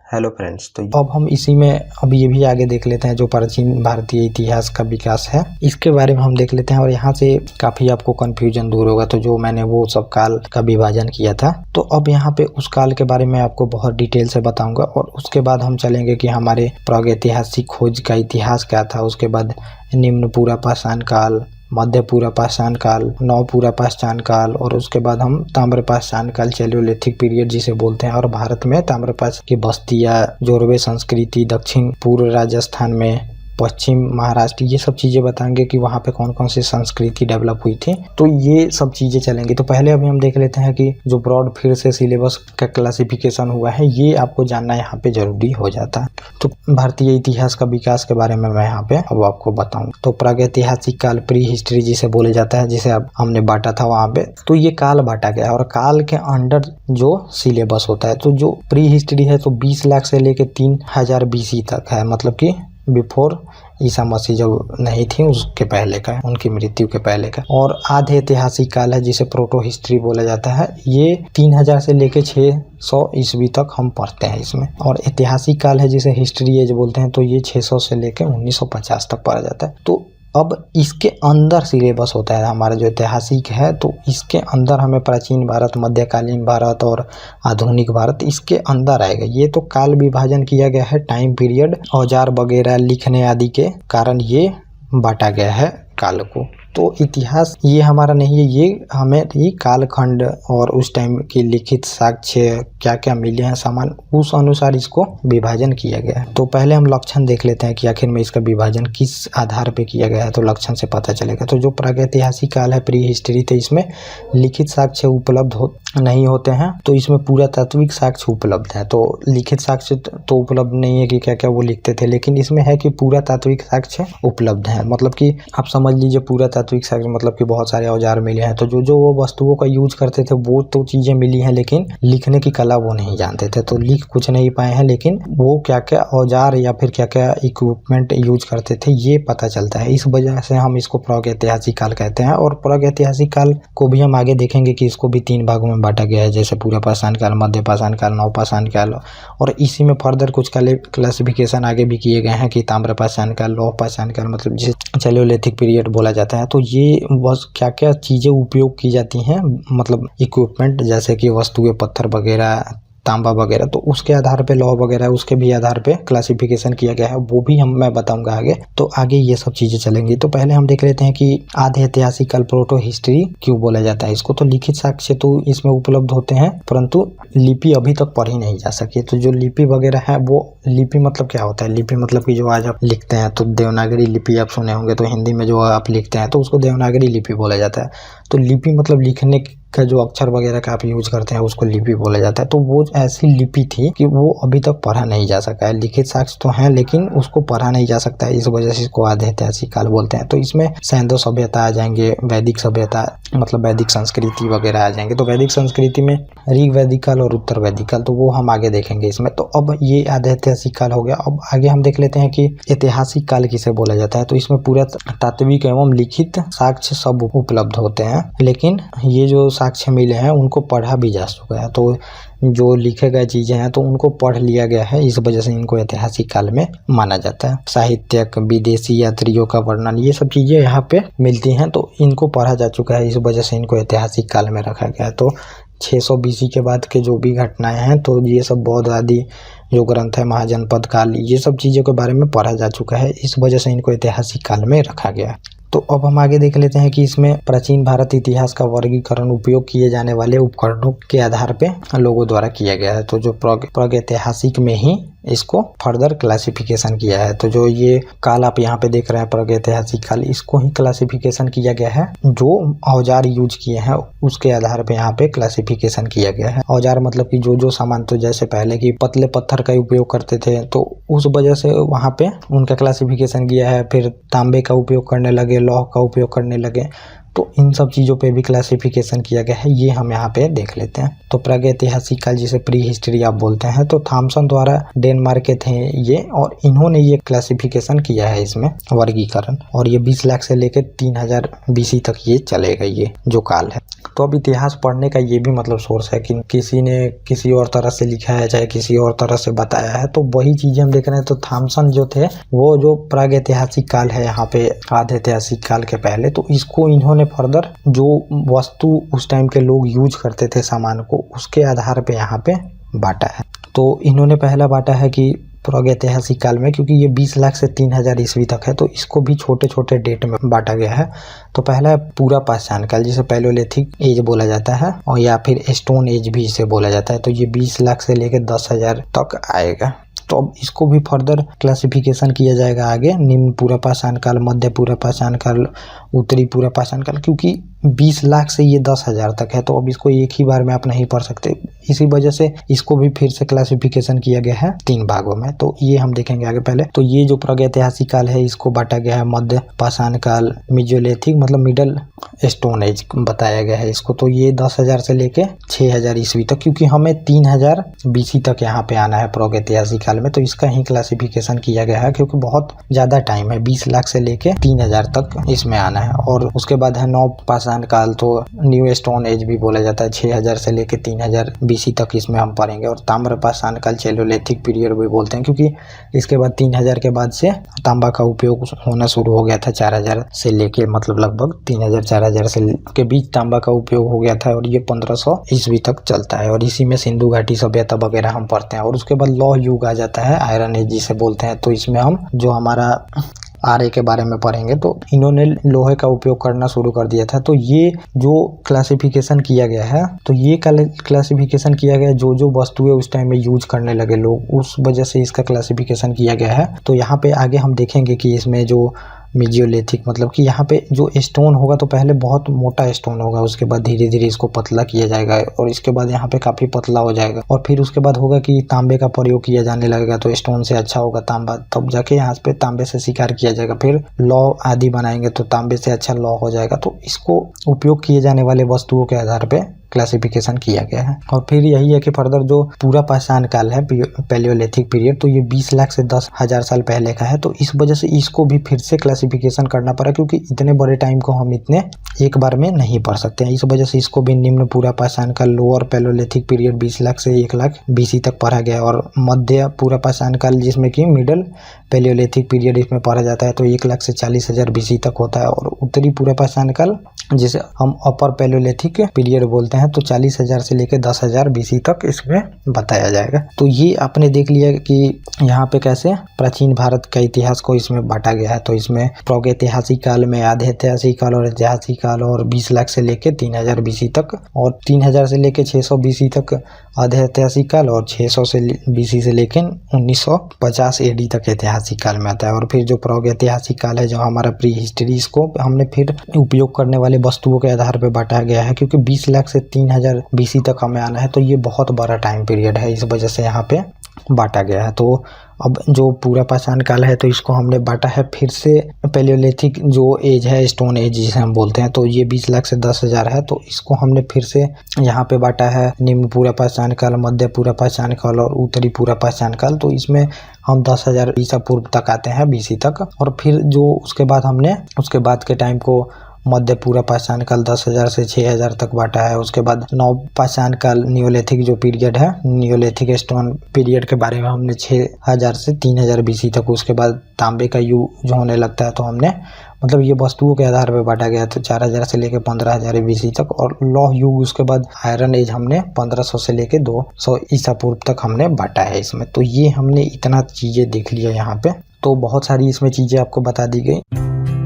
Hello friends. तो अब हम इसी में अब ये भी आगे देख लेते हैं जो प्राचीन भारतीय इतिहास का विकास है इसके बारे में हम देख लेते हैं और यहाँ से काफ़ी आपको कन्फ्यूजन दूर होगा। तो जो मैंने वो सब काल का विभाजन किया था, तो अब यहाँ पे उस काल के बारे में आपको बहुत डिटेल से बताऊंगा और उसके बाद हम चलेंगे कि हमारे प्रागैतिहासिक खोज का इतिहास क्या था। उसके बाद निम्न पूरा पाषाण काल, मध्य पूरा पाषाण काल, नव पूरा पाषाण काल और उसके बाद हम ताम्र पाषाण काल, चैलियोलिथिक पीरियड जिसे बोलते हैं। और भारत में ताम्रपाष की बस्तियां, जोरवे संस्कृति, दक्षिण पूर्व राजस्थान में, पश्चिम महाराष्ट्र, ये सब चीज़ें बताएंगे कि वहाँ पे कौन कौन सी संस्कृति डेवलप हुई थी। तो ये सब चीज़ें चलेंगी। तो पहले अभी हम देख लेते हैं कि जो ब्रॉड फिर से सिलेबस का क्लासिफिकेशन हुआ है ये आपको जानना यहाँ पे जरूरी हो जाता है। तो भारतीय इतिहास का विकास के बारे में मैं यहाँ पे अब आपको बताऊँ। तो प्रागैतिहासिक काल, प्री हिस्ट्री जिसे बोले जाता है, जिसे अब हमने बांटा था वहाँ पे, तो ये काल बांटा गया और काल के अंडर जो सिलेबस होता है, तो जो प्री हिस्ट्री है तो 20 लाख से लेके 3000 BC तक है, मतलब कि बिफोर ईसा मसीह जब नहीं थी उसके पहले का, उनकी मृत्यु के पहले का। और आधे ऐतिहासिक काल है जिसे प्रोटो हिस्ट्री बोला जाता है, ये 3000 से लेके 600 ईस्वी तक हम पढ़ते हैं इसमें। और ऐतिहासिक काल है जिसे हिस्ट्री एज बोलते हैं, तो ये 600 से लेके 1950 तक पढ़ा जाता है। तो अब इसके अंदर सिलेबस होता है हमारा जो ऐतिहासिक है, तो इसके अंदर हमें प्राचीन भारत, मध्यकालीन भारत और आधुनिक भारत इसके अंदर आएगा। ये तो काल विभाजन किया गया है, टाइम पीरियड, औजार वगैरह लिखने आदि के कारण ये बांटा गया है काल को। तो इतिहास ये हमारा नहीं है, ये हमें ये कालखंड और उस टाइम की लिखित साक्ष्य क्या क्या मिले हैं सामान, उस अनुसार इसको विभाजन किया गया है। तो पहले हम लक्षण देख लेते हैं कि आखिर में इसका विभाजन किस आधार पे किया गया है, तो लक्षण से पता चलेगा। तो जो प्रागैतिहासिक काल है, प्री हिस्ट्री, तो इसमें लिखित साक्ष्य उपलब्ध नहीं होते हैं, तो इसमें पूरा तात्विक साक्ष्य उपलब्ध है। तो लिखित साक्ष्य तो उपलब्ध नहीं है कि क्या क्या वो लिखते थे, लेकिन इसमें है कि पूरा तात्विक साक्ष्य उपलब्ध है। मतलब कि आप समझ लीजिए पूरा तात्विक साक्ष्य मतलब कि बहुत सारे औजार मिले हैं। तो जो वो वस्तुओं का यूज करते थे वो तो चीजें मिली हैं, लेकिन लिखने की कला वो नहीं जानते थे, तो लिख कुछ नहीं पाए हैं, लेकिन वो क्या क्या औजार या फिर क्या क्या इक्विपमेंट यूज करते थे ये पता चलता है। इस वजह से हम इसको प्रागैतिहासिक काल कहते हैं। और प्रागैतिहासिक काल को भी हम आगे देखेंगे कि इसको भी 3 भागों में बांटा गया है, जैसे पूरा पाषाण काल, मध्य पाषाण काल, नव पाषाण काल। और इसी में फर्दर कुछ क्लासिफिकेशन आगे भी किए गए हैं कि ताम्र पाषाण काल, लौह पाषाण काल, मतलब जिसे चैलियोलिथिक पीरियड बोला जाता है। तो ये बस क्या क्या चीज़ें उपयोग की जाती हैं, मतलब इक्विपमेंट, जैसे कि वस्तुएं, पत्थर वगैरह, तांबा वगैरह, तो उसके आधार पे, लौह वगैरह, उसके भी आधार पे क्लासिफिकेशन किया गया है, वो भी मैं बताऊंगा आगे। तो आगे ये सब चीज़ें चलेंगी। तो पहले हम देख लेते हैं कि आधे ऐतिहासिक काल, प्रोटो हिस्ट्री क्यों बोला जाता है इसको। तो लिखित साक्ष्य तो इसमें उपलब्ध होते हैं, परंतु लिपि अभी तक पढ़ी नहीं जा सकी। तो जो लिपि वगैरह है, वो लिपि मतलब क्या होता है, लिपि मतलब कि जो आज आप लिखते हैं, तो देवनागरी लिपि आप सुने होंगे, तो हिंदी में जो आप लिखते हैं तो उसको देवनागरी लिपि बोला जाता है। तो लिपि मतलब लिखने का जो अक्षर वगैरह का आप यूज करते हैं उसको लिपि बोला जाता है। तो वो ऐसी लिपि थी कि वो अभी तक पढ़ा नहीं जा सका है। लिखित साक्ष्य तो है लेकिन उसको पढ़ा नहीं जा सकता है, इस वजह से इसको आधे ऐतिहासिक काल बोलते हैं। तो इसमें सैंधव सभ्यता आ जाएंगे, वैदिक सभ्यता मतलब वैदिक संस्कृति वगैरह आ जाएंगे। तो वैदिक संस्कृति में ऋग वैदिक काल और उत्तर वैदिक काल, तो वो हम आगे देखेंगे इसमें। तो अब ये आधे ऐतिहासिक काल हो गया। अब आगे हम देख लेते हैं कि ऐतिहासिक काल किसे बोला जाता है। तो इसमें पूरा तात्विक एवं लिखित साक्ष्य सब उपलब्ध होते हैं, लेकिन ये जो साक्ष्य मिले हैं उनको पढ़ा भी जा चुका है। तो जो लिखे गए चीजें हैं तो उनको पढ़ लिया गया है, इस वजह से इनको ऐतिहासिक काल में माना जाता है। साहित्यक, विदेशी यात्रियों का वर्णन, ये सब चीजें यहाँ पे मिलती हैं, तो इनको पढ़ा जा चुका है, इस वजह से इनको ऐतिहासिक काल में रखा गया है। तो 600 BC के बाद के जो भी घटनाएं हैं, तो ये सब बौद्ध आदि जो ग्रंथ है, महाजनपद काल, ये सब चीज़ों के बारे में पढ़ा जा चुका है, इस वजह से इनको ऐतिहासिक काल में रखा गया है। तो अब हम आगे देख लेते हैं कि इसमें प्राचीन भारत इतिहास का वर्गीकरण उपयोग किए जाने वाले उपकरणों के आधार पे लोगों द्वारा किया गया है। तो जो प्रागैतिहासिक में ही इसको फर्दर क्लासिफिकेशन किया है। तो जो ये काल आप यहाँ पे देख रहे हैं, प्रागैतिहासिक काल, इसको ही क्लासिफिकेशन किया गया है। जो औजार यूज किए हैं उसके आधार पे यहाँ पे क्लासिफिकेशन किया गया है। औजार मतलब कि जो सामान, तो जैसे पहले की पतले पत्थर का उपयोग करते थे, तो उस वजह से वहाँ पे उनका क्लासिफिकेशन किया है। फिर तांबे का उपयोग करने लगे, लौह का उपयोग करने लगे, तो इन सब चीज़ों पे भी क्लासिफिकेशन किया गया है, ये हम यहाँ पे देख लेते हैं। तो प्रागैतिहासिक काल जिसे प्री हिस्ट्री आप बोलते हैं, तो थॉमसन द्वारा डेनमार्क के थे ये, और इन्होंने ये क्लासिफिकेशन किया है इसमें वर्गीकरण, और ये 20 लाख से लेकर 3000 BC तक ये चलेगा ये जो काल है। तो अब इतिहास पढ़ने का ये भी मतलब सोर्स है कि किसी ने किसी और तरह से लिखा है, चाहे किसी और तरह से बताया है, तो वही चीजें हम देख रहे हैं। तो थॉमसन जो थे वो जो प्रागैतिहासिक काल है यहाँ पे आधे ऐतिहासिक काल के पहले, तो इसको इन्होंने फर्दर जो वस्तु उस टाइम के लोग यूज करते थे सामान को, उसके आधार पे यहाँ पे बांटा है। तो इन्होंने पहला बांटा है कि प्रागैतिहासिक काल में, क्योंकि ये 20 लाख से 3000 ईस्वी तक है, तो इसको भी छोटे छोटे डेट में बांटा गया है। तो पहला है पूरा पाषाण काल, जिसे पैलियोलिथिक एज बोला जाता है, और या फिर स्टोन एज भी इसे बोला जाता है। तो ये 20 लाख से लेकर 10,000 तक आएगा। तो अब इसको भी फर्दर क्लासिफिकेशन किया जाएगा आगे, निम्न पूरा पाषाण काल, मध्य पूरा पाषाण काल, उत्तरी पूरा पाषाण काल, क्योंकि 20 लाख से ये 10,000 तक है, तो अब इसको एक ही बार में आप नहीं पढ़ सकते। इसी वजह से इसको भी फिर से क्लासिफिकेशन किया गया है 3 भागों में। तो ये हम देखेंगे आगे। पहले तो ये जो प्रागैतिहासिक काल है इसको बांटा गया है मध्य पाषाण काल, मेसोलिथिक मतलब मिडल स्टोन एज बताया गया है इसको। तो ये 10,000 से लेके 6,000 ईस्वी तक, क्योंकि हमें 3000 BC तक यहाँ पे आना है प्रागैतिहासिक काल में, तो इसका ही क्लासिफिकेशन किया गया है, क्योंकि बहुत ज्यादा टाइम है, 20 लाख से लेके 3000 तक इसमें आना है। और उसके बाद है नव पाषाण काल, तो न्यू स्टोन एज भी बोला जाता है, 6000 से लेके 3000 BC तक इसमें हम पढ़ेंगे। और ताम्र पाषाण काल चैलोलिथिक पीरियड भी बोलते हैं, क्योंकि इसके बाद 3000 के बाद से तांबा का उपयोग होना शुरू हो गया था। 4000 से लेके मतलब लगभग 3000-4000 से के बीच तांबा का उपयोग हो गया था, और ये 1500 ईस्वी तक चलता है। और इसी में सिंधु घाटी सभ्यता वगैरह हम पढ़ते हैं। और उसके बाद लौह युग आ जाता है, आयरन एज जिसे बोलते हैं। तो इसमें हम जो हमारा आर्य के बारे में पढ़ेंगे, तो इन्होंने लोहे का उपयोग करना शुरू कर दिया था। तो ये जो क्लासिफिकेशन किया गया है, तो ये क्लासिफिकेशन किया गया जो जो वस्तुएं उस टाइम में यूज करने लगे लोग, उस वजह से इसका क्लासिफिकेशन किया गया है। तो यहाँ पे आगे हम देखेंगे कि इसमें जो मेसोलिथिक मतलब कि यहाँ पे जो स्टोन होगा, तो पहले बहुत मोटा स्टोन होगा, उसके बाद धीरे धीरे इसको पतला किया जाएगा, और इसके बाद यहाँ पे काफी पतला हो जाएगा। और फिर उसके बाद होगा कि तांबे का प्रयोग किया जाने लगेगा, तो स्टोन से अच्छा होगा तांबा, तब जाके यहाँ पे तांबे से शिकार किया जाएगा। फिर लौ आदि बनाएंगे तो तांबे से अच्छा लौ हो जाएगा। तो इसको उपयोग किए जाने वाले वस्तुओं के आधार पे क्लासिफिकेशन किया गया है। और फिर यही है कि फर्दर जो पूरा पाषाण काल है, पैलियोलिथिक पीरियड, तो ये 20 लाख से 10,000 साल पहले का है। तो इस वजह से इसको भी फिर से क्लासिफिकेशन करना पड़ा, क्योंकि इतने बड़े टाइम को हम इतने एक बार में नहीं पढ़ सकते हैं। इस वजह से इसको भी निम्न पूरा पाषाण काल, लोअर पैलियोलिथिक पीरियड 20 लाख से 1 लाख BC तक पढ़ा गया। और मध्य पूरा पाषाण काल, जिसमें कि मिडल पैलियोलिथिक पीरियड इसमें पढ़ा जाता है, तो 1 लाख से 40,000 BC तक होता है। और उत्तरी पूरा पाषाण काल, जिसे हम अपर पैलियोलिथिक पीरियड बोलते हैं, तो 40,000 से लेकर 10,000 BC तक इसमें बताया जाएगा। तो ये आपने देख लिया कि यहाँ पे कैसे प्राचीन भारत का इतिहास को इसमें बांटा गया है। तो इसमें प्रागैतिहासिक काल में आधे ऐतिहासिक काल और ऐतिहासिक काल, और 20 लाख से लेकर 3000 BC तक, और 3000 से लेकर 600 BC तक आधे ऐतिहासिक काल, और 600 से BC से लेकर 1950 AD तक ऐतिहासिक काल में आता है। और फिर जो प्रागैतिहासिक काल है, जो हमारा प्री हिस्ट्री, इसको हमने फिर उपयोग करने वाले वस्तुओं के आधार पर बांटा गया है, क्योंकि 20 लाख से 3000 BC तक हमें आना है। तो ये बहुत बड़ा टाइम पीरियड है, इस वजह से यहाँ पे बांटा गया है। तो अब जो पूरा पाषाण काल है, तो इसको हमने बांटा है फिर से पैलियोलिथिक जो एज है, स्टोन एज जिसे हम बोलते हैं, तो ये 20 लाख से 10,000 है। तो इसको हमने फिर से यहाँ पे बांटा है निम्न पूरा पाषाण काल, मध्य पूरा पाषाण काल और उत्तरी पूरा पाषाण काल। तो इसमें हम 10,000 ईसा पूर्व तक आते हैं, BC तक। और फिर जो उसके बाद हमने उसके बाद के टाइम को मध्य पूरा पाषाण काल 10,000 से 6,000 तक बांटा है। उसके बाद नव पाषाण काल, नियोलिथिक जो पीरियड है, नियोलिथिक स्टोन पीरियड के बारे में हमने 6,000 से 3,000 BC तक। उसके बाद तांबे का युग जो होने लगता है, तो हमने मतलब ये वस्तुओं के आधार पर बांटा गया, तो 4,000 से लेकर 15,000 BC तक। और लौह युग, उसके बाद आयरन एज हमने 1500 से लेकर 200 ईसा पूर्व तक हमने बांटा है इसमें। तो ये हमने इतना चीजें देख लिया यहाँ पे, तो बहुत सारी इसमें चीजें आपको बता दी गई।